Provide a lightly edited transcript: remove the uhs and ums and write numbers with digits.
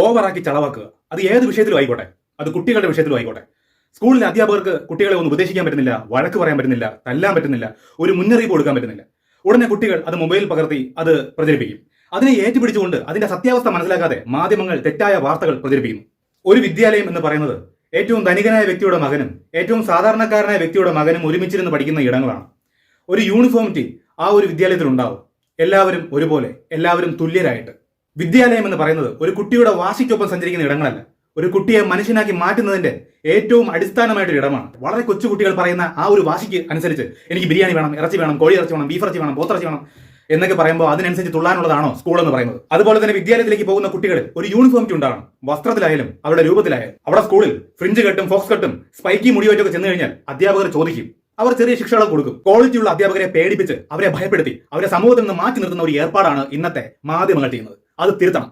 ഓവറാക്കി ചളവാക്കുക. അത് ഏത് വിഷയത്തിലും ആയിക്കോട്ടെ, അത് കുട്ടികളുടെ വിഷയത്തിലും ആയിക്കോട്ടെ. സ്കൂളിലെ അധ്യാപകർക്ക് കുട്ടികളെ ഒന്ന് ഉപദേശിക്കാൻ പറ്റുന്നില്ല, വഴക്ക് പറയാൻ പറ്റുന്നില്ല, തല്ലാൻ പറ്റുന്നില്ല, ഒരു മുന്നറിയിപ്പ് കൊടുക്കാൻ പറ്റുന്നില്ല. ഉടനെ കുട്ടികൾ അത് മൊബൈൽ പകർത്തി അത് പ്രചരിപ്പിക്കും. അതിനെ ഏറ്റുപിടിച്ചുകൊണ്ട് അതിന്റെ സത്യാവസ്ഥ മനസ്സിലാക്കാതെ മാധ്യമങ്ങൾ തെറ്റായ വാർത്തകൾ പ്രചരിപ്പിക്കുന്നു. ഒരു വിദ്യാലയം എന്ന് പറയുന്നത് ഏറ്റവും ധനികനായ വ്യക്തിയുടെ മകനും ഏറ്റവും സാധാരണക്കാരനായ വ്യക്തിയുടെ മകനും ഒരുമിച്ചിരുന്ന് പഠിക്കുന്ന ഇടങ്ങളാണ്. ഒരു യൂണിഫോമിറ്റി ആ ഒരു വിദ്യാലയത്തിൽ ഉണ്ടാവും. എല്ലാവരും ഒരുപോലെ, എല്ലാവരും തുല്യരായിട്ട്. വിദ്യാലയം എന്ന് പറയുന്നത് ഒരു കുട്ടിയുടെ വാശിക്കൊപ്പം സഞ്ചരിക്കുന്ന ഇടങ്ങളല്ല, ഒരു കുട്ടിയെ മനുഷ്യനാക്കി മാറ്റുന്നതിന്റെ ഏറ്റവും അടിസ്ഥാനമായിട്ടൊരു ഇടമാണ്. വളരെ കൊച്ചു കുട്ടികൾ പറയുന്ന ആ ഒരു വാശിക്ക് അനുസരിച്ച് എനിക്ക് ബിരിയാണി വേണം, ഇറച്ചി വേണം, കോഴി ഇറച്ചി വേണം, ബീഫ് ഇറച്ചി വേണം, പോത്തിറച്ചി വേണം എന്നൊക്കെ പറയുമ്പോൾ അതിനനുസരിച്ച് തുള്ളാനുള്ളതാണോ സ്കൂൾ എന്ന് പറയുന്നത്? അതുപോലെ തന്നെ വിദ്യാലയത്തിലേക്ക് പോകുന്ന കുട്ടികളിൽ ഒരു യൂണിഫോമിറ്റി ഉണ്ടാകണം. വസ്ത്രത്തിലായാലും അവരുടെ രൂപത്തിലായാലും. അവിടെ സ്കൂളിൽ ഫ്രിഞ്ച് കെട്ടും, ഫോക്സ് കെട്ടും, സ്പൈക്കി മുടിയോറ്റൊക്കെ ചെന്ന് കഴിഞ്ഞാൽ അധ്യാപകർ ചോദിക്കും. അവർ ചെറിയ ശിക്ഷകൾ കൊടുക്കും. ക്വാളിറ്റിയുള്ള അധ്യാപകരെ പേടിപ്പിച്ച് അവരെ ഭയപ്പെടുത്തി അവരെ സമൂഹത്തിൽ നിന്ന് മാറ്റി നിർത്തുന്ന ഒരു ഏർപ്പാടാണ് ഇന്നത്തെ മാധ്യമങ്ങൾ ചെയ്യുന്നത്. അത് തിരുത്തണം.